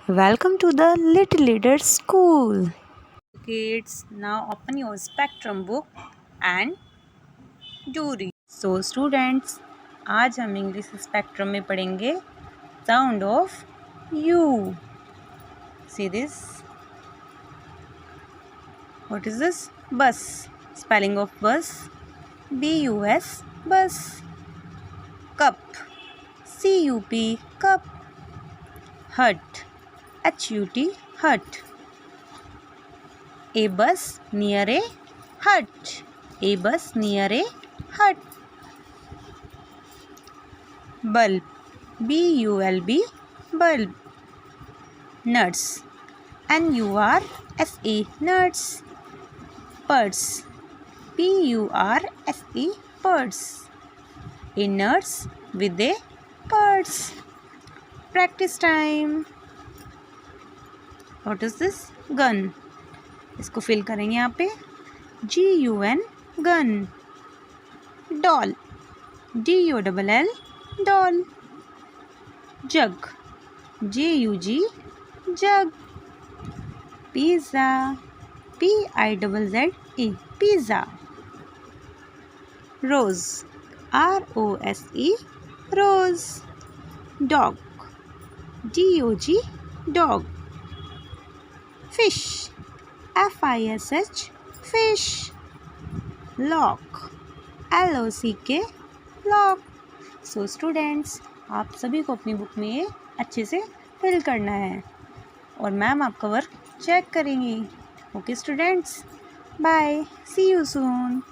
Welcome to the Little Leader School. Kids, now open your spectrum book and do read. So students, आज हम English spectrum में पढ़ेंगे sound of you. See this? What is this? Bus. Spelling of bus. B-U-S. Bus. Cup. C-U-P. Cup. Hut. H-U-T. Hut. A bus near a hut. A bus near a hut. Bulb. B-U-L-B. Bulb. Nuts. N-U-R-S-E. Nuts. Purse. P-U-R-S-E. Purse. A nurse with a purse. Practice time. What is this? Gun. इसको fill करेंगे यहाँ पे. G-U-N. Gun. Doll. D-O-L-L. Doll. Jug. J-U-G. Jug. Pizza. P-I-Z-Z-E. Pizza. Rose. R-O-S-E. Rose. Dog. D-O-G. Dog. Fish. F-I-S-H. Fish. Lock. L-O-C-K. Lock. So students, आप सभी को अपनी book में ये अच्छे से फिल करना है और मैम आपका वर्क चेक करेंगी. Okay students, bye, see you soon.